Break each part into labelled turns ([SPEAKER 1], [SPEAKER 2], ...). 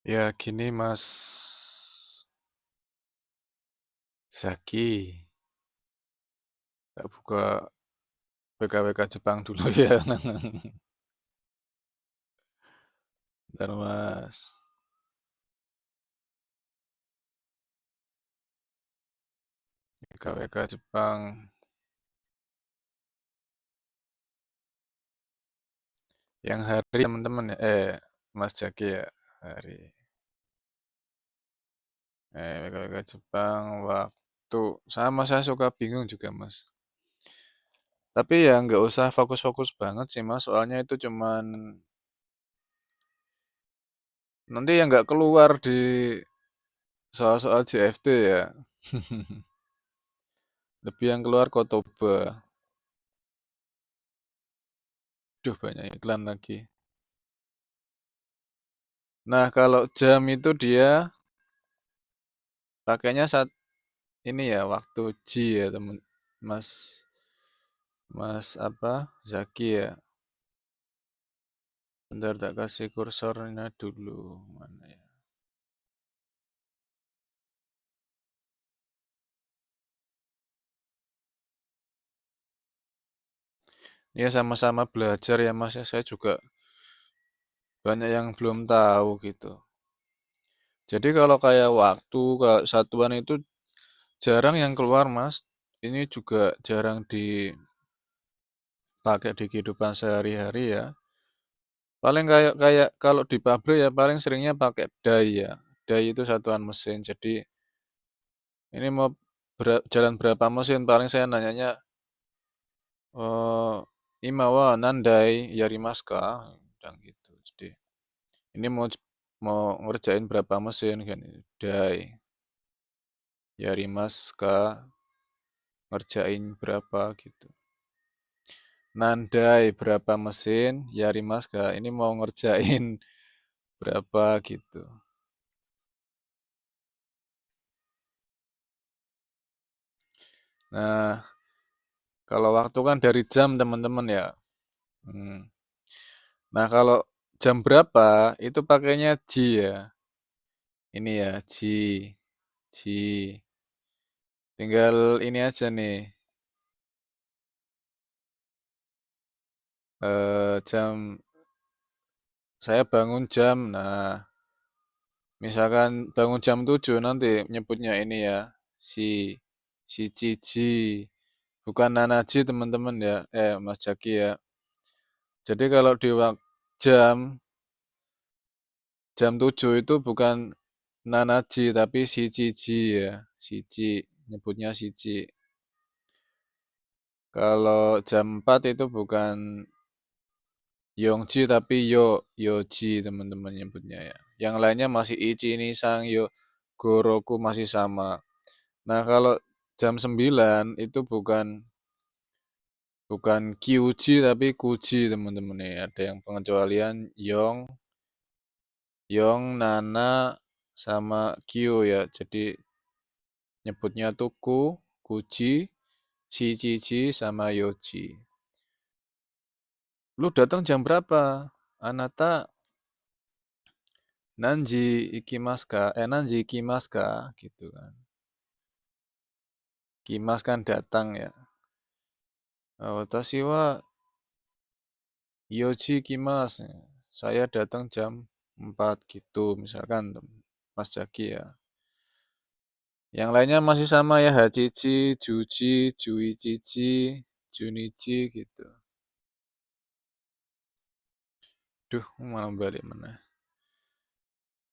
[SPEAKER 1] Ya gini Mas Zaki, tak buka WKWK Jepang dulu ya. Bentar Mas, WKWK Jepang. Yang hari teman-teman ya, Mas Zaki ya, hari. WKWK Jepang, waktu. Sama saya suka bingung juga Mas. Tapi ya nggak usah fokus-fokus banget sih Mas, soalnya itu cuman nanti yang nggak keluar di soal-soal JFT ya. Lebih yang keluar Kotoba. Duh banyak iklan lagi. Nah, kalau jam itu dia pakainya saat ini ya waktu G ya temen Mas Mas apa Zaki ya. Bentar tak kasih kursornya dulu mana ya. Ya sama-sama belajar ya Mas ya. Saya juga banyak yang belum tahu gitu. Jadi kalau kayak waktu satuan itu jarang yang keluar Mas. Ini juga jarang dipakai di kehidupan sehari-hari ya. Paling kayak kayak kalau di pabrik ya paling seringnya pakai dai ya. Dai itu satuan mesin. Jadi ini mau jalan berapa mesin? Paling saya nanyanya, eh Imawa Nandai Yarimaska, bilang gitu. Jadi ini mau mau ngerjain berapa mesin kan? Dai Yarimaska ngerjain berapa gitu. Nandai berapa mesin? Yarimaska ini mau ngerjain berapa gitu. Nah, kalau waktu kan dari jam teman-teman ya. Hmm. Nah, kalau jam berapa itu pakainya J ya. Ini ya, J. Tinggal ini aja nih. Jam saya bangun jam. Nah, misalkan bangun jam 7 nanti nyebutnya ini ya. Si si Cici. Bukan Nanaji teman-teman ya. Mas Jaki ya. Jadi kalau di jam jam 7 itu bukan Nanaji tapi si Cici ya. Cici nyebutnya Cici. Kalau jam 4 itu bukan Yongji tapi Yoji teman-teman nyebutnya ya. Yang lainnya masih Ichi, Nisang, Goroku masih sama. Nah, kalau jam 9 itu bukan Kyuji tapi Kuji teman-teman ya. Ada yang pengecualian Yong, Nana sama Kyu ya. Jadi nyebutnya tuh Kuji, Shichiji sama Yoji. Lu datang jam berapa? Anata Nanji ikimaska gitu kan. Kimas kan datang ya. Watashi wa yoji kimas. Saya datang jam 4 gitu misalkan Mas Jaki ya. Yang lainnya masih sama ya Hachichi, Juji, Juichichi, Junichi gitu. Duh, malah balik mana?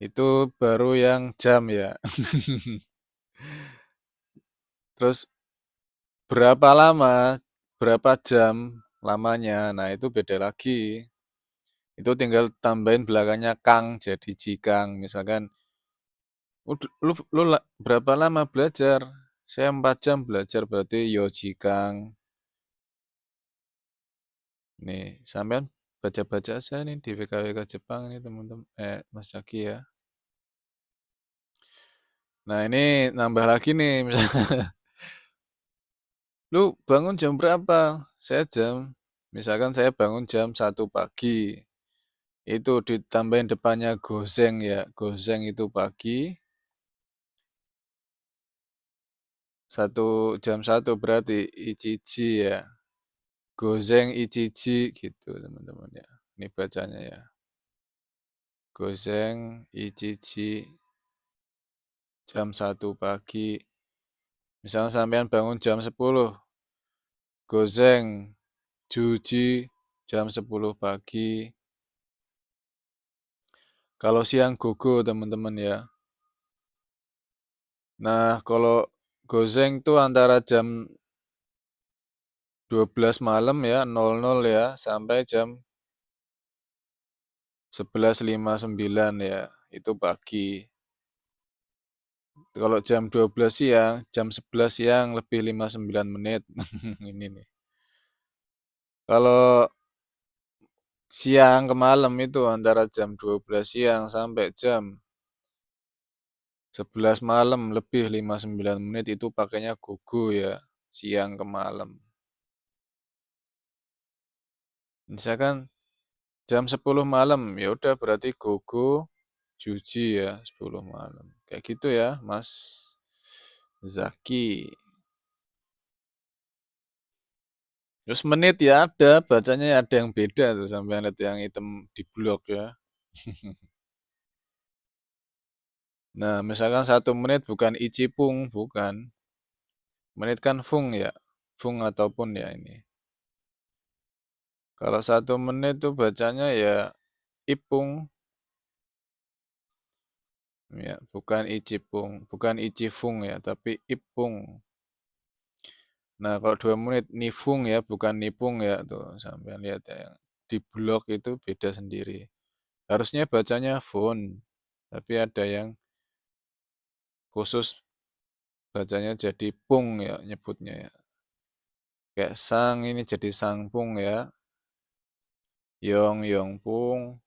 [SPEAKER 1] Itu baru yang jam ya. Terus berapa lama, berapa jam lamanya. Nah, itu beda lagi. Itu tinggal tambahin belakangnya Kang jadi Jikang. Misalkan, berapa lama belajar? Saya 4 jam belajar berarti yo Jikang. Nih, sampean baca-baca aja nih di WKWK Jepang ini teman-teman. Mas Zaki ya. Nah, ini nambah lagi nih. Misalnya, lu bangun jam berapa? Misalkan saya bangun jam 1 pagi. Itu ditambahin depannya gozeng ya. Gozeng itu pagi. Jam 1 berarti Icici ya. Gozeng Icici gitu teman-teman ya. Ini bacanya ya. Gozeng Icici jam 1 pagi. Misalnya sampean bangun jam 10. Gozeng Juji jam 10 pagi. Kalau siang gogo teman-teman ya. Nah, kalau gozeng tuh antara jam 12 malam ya, 00 ya, sampai jam 11.59 ya, itu pagi. Kalau jam 12 siang, jam 11 siang lebih 59 menit. Ini nih. Kalau siang ke malam itu antara jam 12 siang sampai jam 11 malam lebih 59 menit itu pakainya gogo ya, siang ke malam. Misalkan jam 10 malam, ya udah berarti gogo Juji ya, 10 malam. Kayak gitu ya, Mas Zaki. Terus menit ya ada, bacanya ya ada yang beda tuh sampai lihat yang hitam di blok ya. Nah, misalkan 1 menit bukan icipung, bukan. Menit kan fung ya, fung ataupun ya ini. Kalau 1 menit tuh bacanya ya ipung, ya bukan icipung, bukan icifung ya, tapi ipung. Nah, kalau 2 menit nifung ya, bukan nipung ya tuh sampai lihat ya. Di blok itu beda sendiri. Harusnya bacanya phone, tapi ada yang khusus bacanya jadi pung ya nyebutnya ya. Kayak sang ini jadi sangpung ya. Yong yong pung.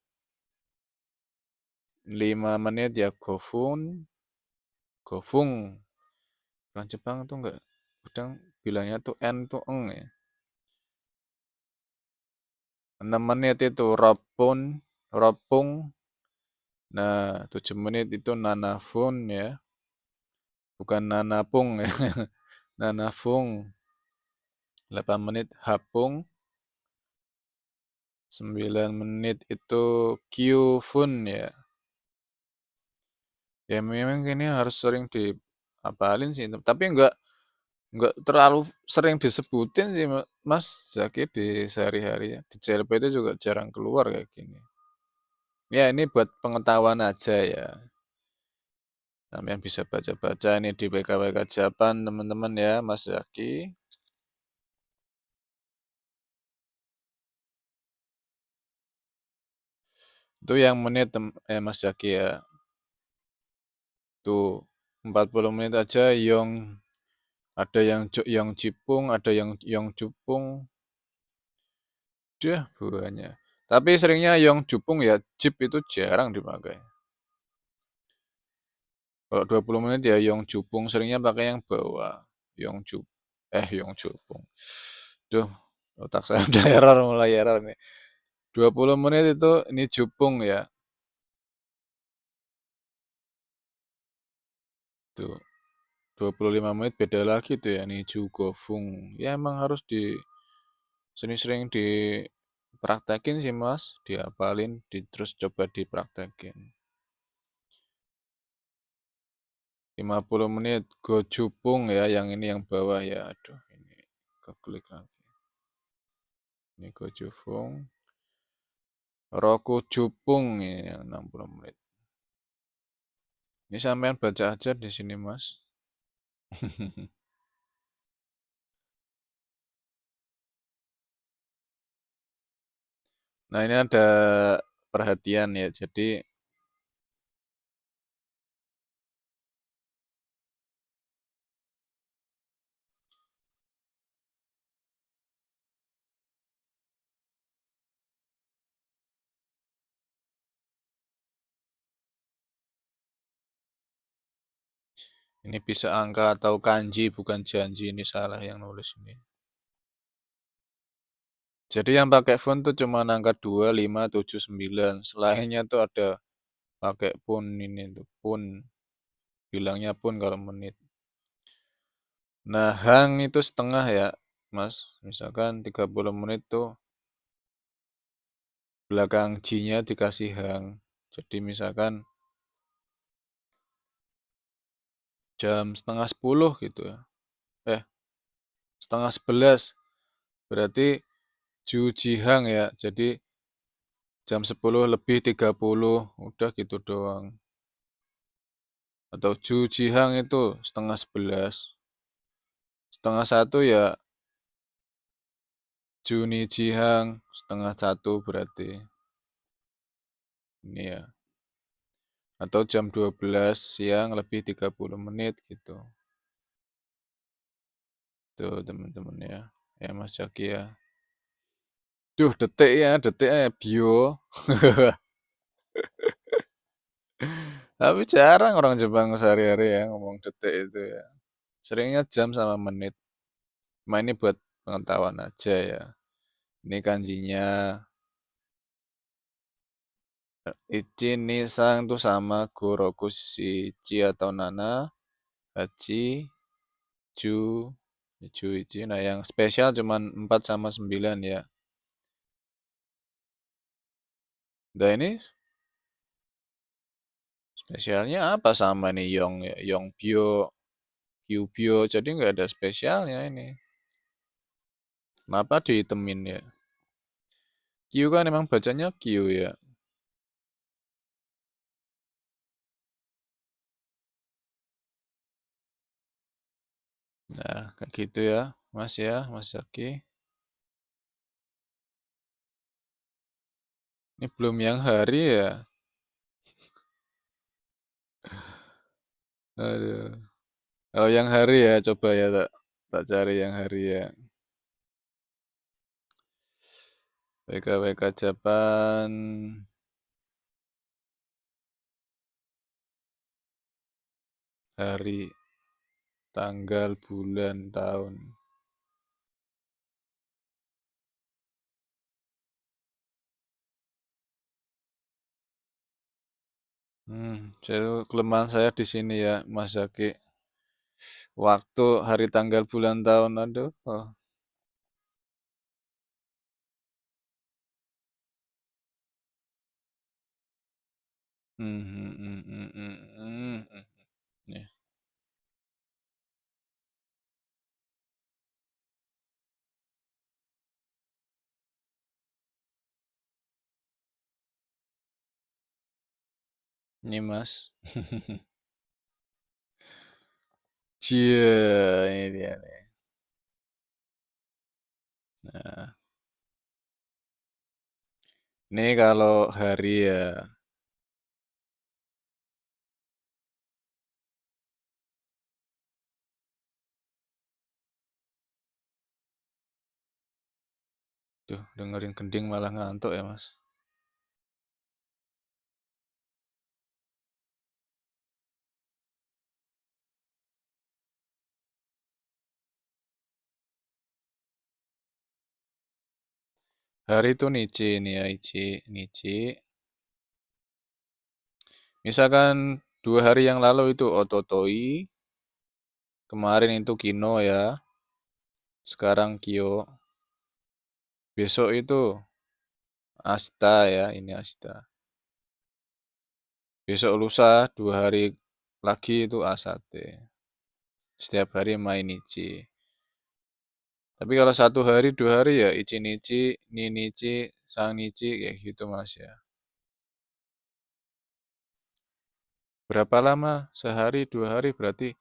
[SPEAKER 1] 5 menit ya gofun. Gofung. Orang Jepang tuh enggak kadang bilangnya tuh n tuh eng ya. 6 menit itu ropun, ropung. Nah, 7 menit itu nanafun ya. Bukan nanapung ya. Nanafung. 8 menit hapung. 9 menit itu Kyufun ya. Ya memang ini harus sering dihafalin sih, tapi enggak terlalu sering disebutin sih Mas Zaki di sehari-hari ya. Di CLP itu juga jarang keluar kayak gini. Ya ini buat pengetahuan aja ya. Sampean bisa baca-baca ini di WKWK Japan teman-teman ya Mas Zaki. Itu yang menit Mas Zaki ya. Tuh 40 menit aja ada yang cipung, ada yang cupung. Dia buahnya. Tapi seringnya yang cupung ya, jeep itu jarang dipakai. Kalau 20 menit ya yang cupung seringnya pakai yang bawah. Yang cup yang cupung. Duh, otak saya udah error mulai error nih. 20 menit itu ini cupung ya. Tuh, 25 menit beda lagi tuh ya nih Jugofung. Ya emang harus sering-sering dipraktekin sih Mas, dihafalin, terus coba dipraktekin. 50 menit Gojupung ya, yang ini yang bawah ya. Aduh, ini keklik lagi. Ini Gojupung. Roku Jupung ini yang 60 menit. Ini sampean baca aja di sini, Mas. Nah, ini ada perhatian ya. Jadi ini bisa angka atau kanji bukan janji, ini salah yang nulis ini. Jadi yang pakai phone tuh cuma angka 2, 5, 7, 9. Selainnya tuh ada pakai pun ini tuh, pun. Bilangnya pun kalau menit. Nah, hang itu setengah ya, Mas. Misalkan 30 menit tuh belakang J-nya dikasih hang. Jadi misalkan jam setengah 10 gitu ya. Eh, setengah 11. Berarti Ju Jihang ya. Jadi jam 10 lebih 30. Udah gitu doang. Atau Ju Jihang itu setengah 11. Setengah 1 ya Juni Jihang setengah 1 berarti. Ini ya. Atau jam 12 siang lebih 30 menit gitu. Tuh teman-teman ya. Ya Mas Jaki ya. Duh detik ya bio. Tapi jarang orang Jepang sehari-hari ya ngomong detik itu ya. Seringnya jam sama menit. Cuma ini buat pengetahuan aja ya. Ini kanjinya Ichi, Ni, Sang tuh sama Goroku, Shichi atau Nana, Hachi, Ju, Ju, Ichi. Nah yang spesial cuman 4 sama 9 ya. Nah ini spesialnya apa sama nih Yong ya? Yong Bio, Q Bio. Jadi nggak ada spesialnya ini. Kenapa dihitemin ya? Q kan emang bacanya Q ya. Nah, kayak gitu ya, Mas ya, Mas Zaki. Ini belum yang hari ya. Aduh. Oh, yang hari ya, coba ya tak cari yang hari ya. WKWK Japan hari, tanggal, bulan, tahun. Kelemahan saya di sini ya, Mas Zaki. Waktu, hari, tanggal, bulan, tahun, aduh. Oh. Hmm, hmm, hmm, hmm, hmm, hmm, hmm. Nih, ini Mas. Cie, ini dia nih. Nah, ini kalau hari ya, tuh dengerin kending malah ngantuk ya Mas. Hari itu Nichi nih ya, Ichi, Nichi. Misalkan 2 hari yang lalu itu Ototoi, kemarin itu Kino ya, sekarang Kyo. Besok itu Asta ya, ini Asta. Besok lusa 2 hari lagi itu Asate. Setiap hari main Ichi. Tapi kalau 1 hari 2 hari ya Ichi Nichi, Ni Nichi, Sang Nichi kayak gitu Mas ya. Berapa lama? Sehari 2 hari berarti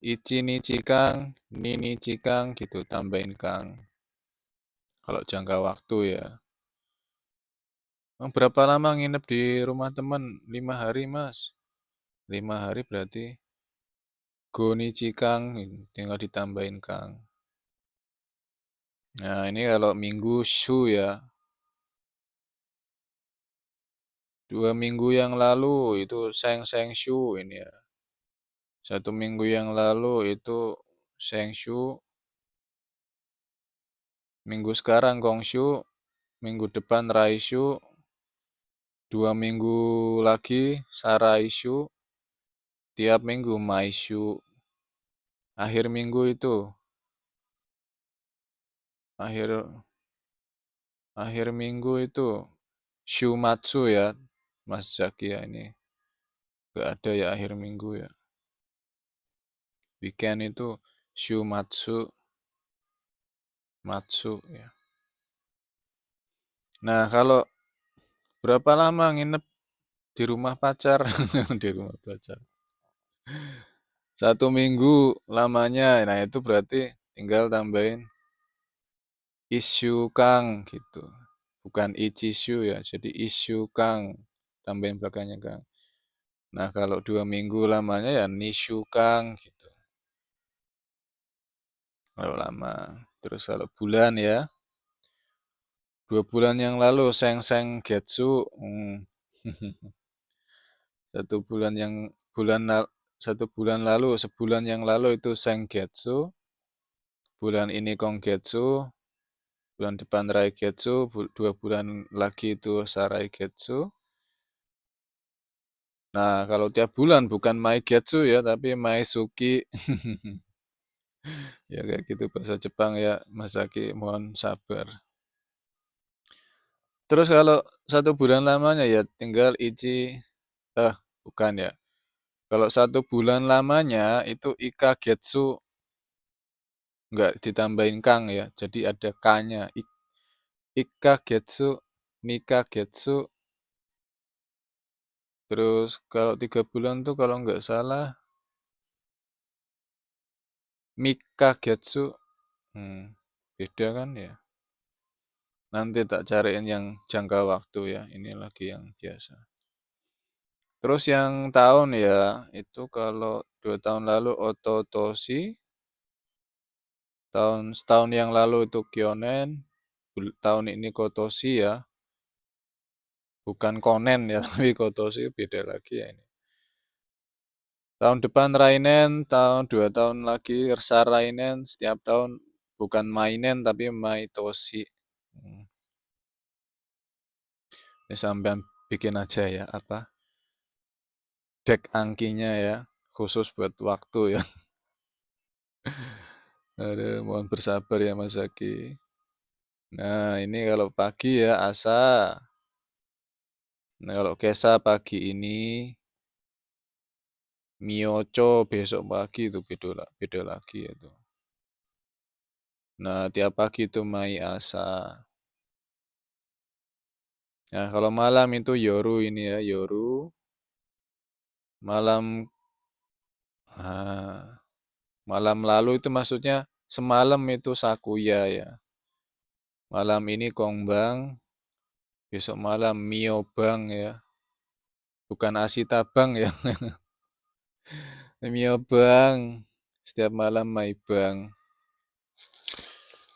[SPEAKER 1] Ichi Nichi Kang, Ni Nichi Kang gitu tambahin Kang. Kalau jangka waktu ya. Berapa lama nginep di rumah teman? 5 hari Mas. 5 hari berarti Gonichi Kang tinggal ditambahin Kang. Nah ini kalau minggu Shu ya. 2 minggu yang lalu itu Seng Seng Shu ini ya. 1 minggu yang lalu itu Seng Shu. Minggu sekarang Kongshu, minggu depan Raishu, 2 minggu lagi Saraishu, tiap minggu Maishu. Akhir minggu itu, akhir akhir minggu itu Shumatsu ya, Mas Zaki ya ini. Gak ada ya akhir minggu ya. Weekend itu Shumatsu, Matsu ya. Nah, kalau berapa lama nginep di rumah pacar? Di rumah pacar. 1 minggu lamanya. Nah, itu berarti tinggal tambahin isu Kang gitu. Bukan ichisu ya, jadi isu Kang. Tambahin belakangnya Kang. Nah, kalau 2 minggu lamanya ya nisu Kang gitu. Kalau lama. Terus kalau bulan ya, 2 bulan yang lalu Seng Getsu. 1 bulan yang bulan 1 bulan lalu, sebulan yang lalu itu Senggetsu, bulan ini Konggetsu, bulan depan Raigetsu, 2 bulan lagi itu Saraigetsu. Nah, kalau tiap bulan bukan Maigetsu ya, tapi Maisuki. Ya kayak gitu bahasa Jepang ya, Mas Aki, mohon sabar. Terus kalau 1 bulan lamanya ya tinggal bukan ya. Kalau 1 bulan lamanya itu Ikagetsu, nggak ditambahin Kang ya, jadi ada K-nya. Ikagetsu, Nikagetsu, terus kalau 3 bulan tuh kalau nggak salah Mikagetsu. Beda kan ya. Nanti tak cariin yang jangka waktu ya, ini lagi yang biasa. Terus yang tahun ya, itu kalau 2 tahun lalu Ototoshi, setahun yang lalu itu Kyonen, tahun ini Kotoshi ya, bukan Konen ya, tapi Kotoshi beda lagi ya ini. Tahun depan Rainen, 2 tahun lagi Rainen, setiap tahun bukan Mainen tapi Maitoshi. Ini sampean bikin aja ya, apa, deck angkinya ya, khusus buat waktu ya. Aduh, mohon bersabar ya Mas Zaki. Nah, ini kalau pagi ya Asa. Nah, kalau Kesa pagi ini, Miocho besok pagi itu beda lagi itu. Nah, tiap pagi itu Mai Asa. Nah, kalau malam itu Yoru ini ya, Yoru. Malam ah, malam lalu itu maksudnya semalam itu Sakuya ya. Malam ini Kongbang, besok malam Miobang ya. Bukan Asitabang ya. Miobang. Setiap malam Maibang.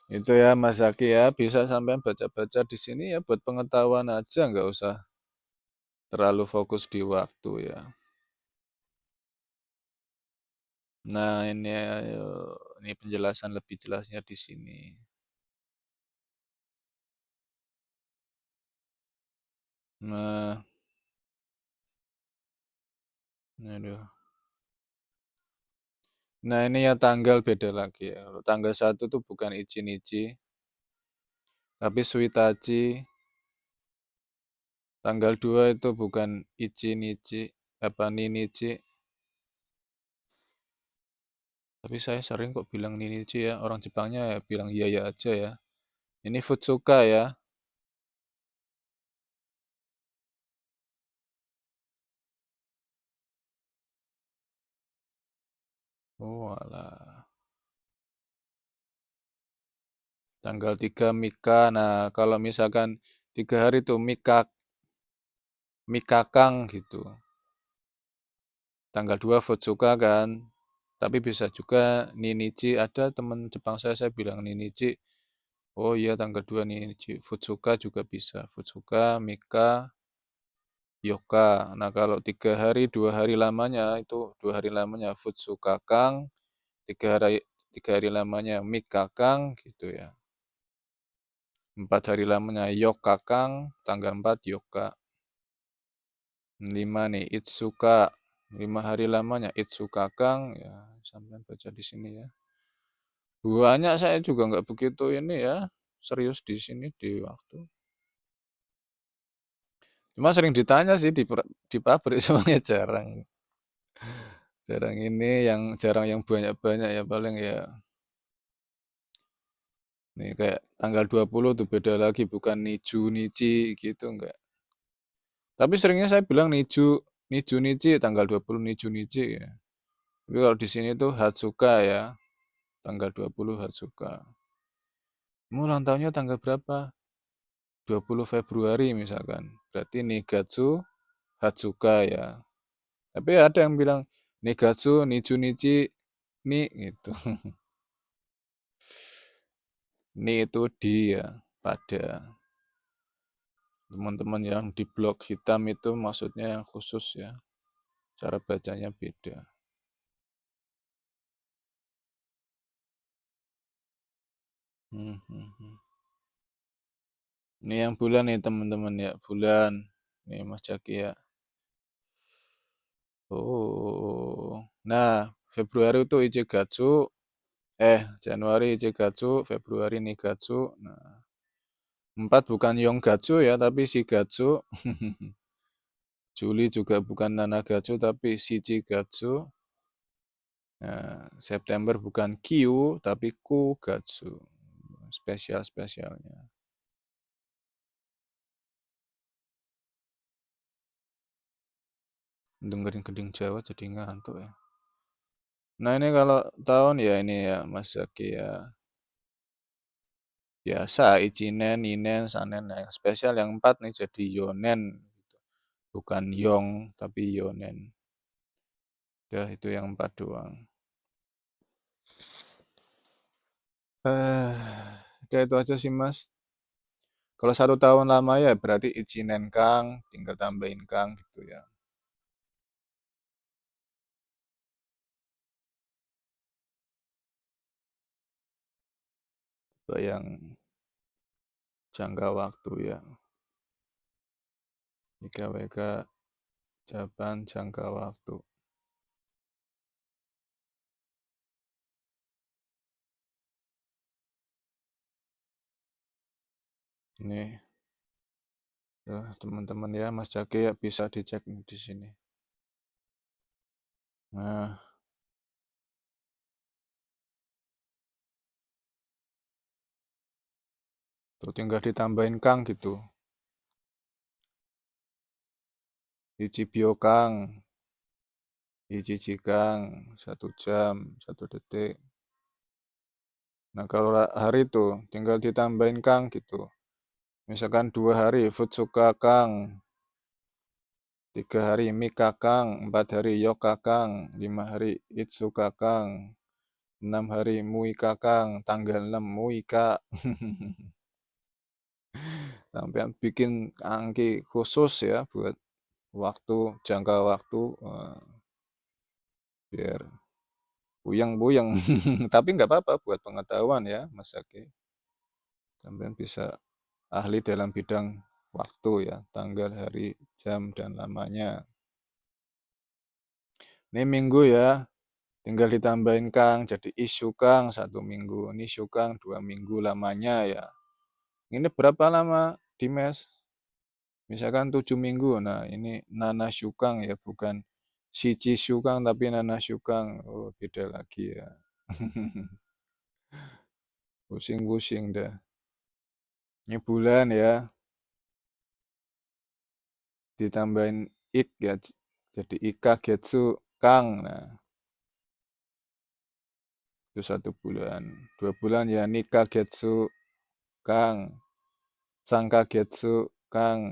[SPEAKER 1] Itu ya Mas Zaki ya, bisa sampai baca-baca di sini ya buat pengetahuan aja, nggak usah terlalu fokus di waktu ya. Nah, ini penjelasan lebih jelasnya di sini. Nah, aduh. Nah, ini ya tanggal beda lagi ya. Kalau tanggal 1 tuh bukan Ichi-Nichi, tapi Suitachi. Tanggal 2 itu bukan Ichi-Nichi, apa Ninichi. Tapi saya sering kok bilang Ninichi ya. Orang Jepangnya ya bilang iya ya aja ya. Ini Futsuka ya. Oh, alah. Tanggal 3 Mika. Nah, kalau misalkan 3 hari itu Mikakang gitu. Tanggal 2 Futsuka kan. Tapi bisa juga Ninichi. Ada teman Jepang saya bilang Ninichi. Oh iya tanggal 2 Ninichi. Futsuka juga bisa. Futsuka, Mika, Yoka. Nah kalau 3 hari, 2 hari lamanya itu 2 hari lamanya Futsuka Kang. 3 hari lamanya Mika Kang gitu ya. 4 hari lamanya Yok Kakang, tanggal 4 Yoka. 5 nih Itsuka, 5 hari lamanya Itsuka Kang, ya sampai baca di sini ya. Banyak saya juga nggak begitu ini ya, serius di sini di waktu. Cuma sering ditanya sih di pabrik, soalnya jarang ini jarang yang banyak-banyak ya, paling ya nih kayak tanggal 20 tuh beda lagi, bukan Niju Nichi gitu enggak. Tapi seringnya saya bilang Niju Nichi tanggal 20 Niju Nichi ya. Tapi kalau di sini tuh Hatsuka ya, tanggal 20 Hatsuka. Kamu ulang tahunnya tanggal berapa? 20 Februari misalkan. Berarti Nigatsu Hatsuka ya. Tapi ada yang bilang Nigatsu Niju Nichi ni gitu. Ni itu di ya, pada. Teman-teman yang di blok hitam itu maksudnya yang khusus ya. Cara bacanya beda. Hmm, hmm, hmm. Ini yang bulan nih teman-teman ya, bulan. Nih Mas Jaki ya. Oh. Nah, Februari itu Ichigatsu, Januari Ichigatsu, Februari Nigatsu. Nah, 4 bukan Yonggatsu ya, tapi Shigatsu. Juli juga bukan Nanagatsu, tapi Shichigatsu. Nah, September bukan Kyu, tapi Kugatsu. Spesial-spesialnya. Dengerin geding Jawa jadi ngantuk ya. Nah ini kalau tahun ya ini ya Mas Zaki ya. Biasa Ichinen, Inen, Sanen. Nah, yang spesial yang 4 nih jadi Yonen. Bukan Yong, tapi Yonen. Ya itu yang 4 doang. Kayak itu aja sih Mas. Kalau 1 tahun lama ya berarti Ichinen Kang, tinggal tambahin Kang gitu ya. Itu yang jangka waktu ya. IKWK Japan jangka waktu. Ini teman-teman ya Mas Jaki ya bisa dicek di sini. Nah, tuh tinggal ditambahin Kang gitu. Ichibyo Kang, Ichichi Kang, 1 jam, 1 detik. Nah kalau hari itu tinggal ditambahin Kang gitu. Misalkan 2 hari Futsuka Kang, 3 hari Mika Kang, 4 hari Yoka Kang, 5 hari Itsuka Kang, 6 hari Muika Kang, tanggal 6 Muika. Sampai bikin angki khusus ya buat waktu, jangka waktu, biar buyang-buyang. Tapi nggak apa-apa buat pengetahuan ya Mas Zaki. Sampai bisa ahli dalam bidang waktu ya, tanggal, hari, jam, dan lamanya. Ini minggu ya, tinggal ditambahin Kang, jadi isu Kang 1 minggu, nishu Kang 2 minggu lamanya ya. Ini berapa lama di mes? Misalkan 7 minggu, nah ini Nana Syukang ya, bukan Shichi Syukang tapi Nana Syukang. Oh beda lagi ya. Pusing-pusing dah. Ini bulan ya, ditambahin ik ya, jadi Ika Getsu Kang. Nah, itu 1 bulan. 2 bulan ya Nika Getsu Kang, Sangka Getsu Kang.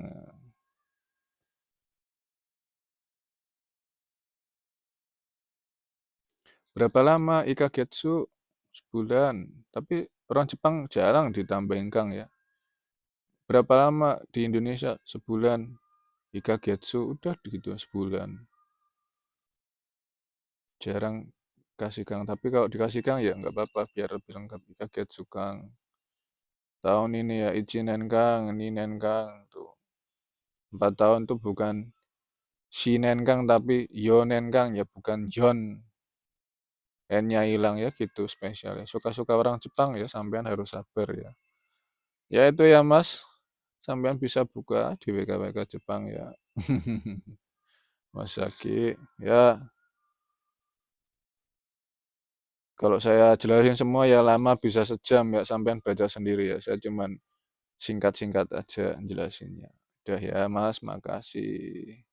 [SPEAKER 1] Berapa lama Ika Getsu? Sebulan. Tapi orang Jepang jarang ditambahin Kang ya. Berapa lama di Indonesia? Sebulan. Ika Getsu udah gitu sebulan. Jarang kasih Kang. Tapi kalau dikasih Kang ya nggak apa-apa biar lebih lengkap. Ika Getsu Kang. tahun ini ya izin nenkang, ini nenkang tuh. 4 tahun tuh bukan si nenkang tapi yo nenkang ya bukan yon. N-nya hilang ya gitu spesial ya. Suka-suka orang Jepang ya sampean harus sabar ya. Ya itu ya Mas, sampean bisa buka di WKWK Jepang ya. Mas Zaki, ya kalau saya jelasin semua ya lama bisa sejam ya sampean baca sendiri ya. Saya cuman singkat-singkat aja jelasinnya. Udah ya Mas, makasih.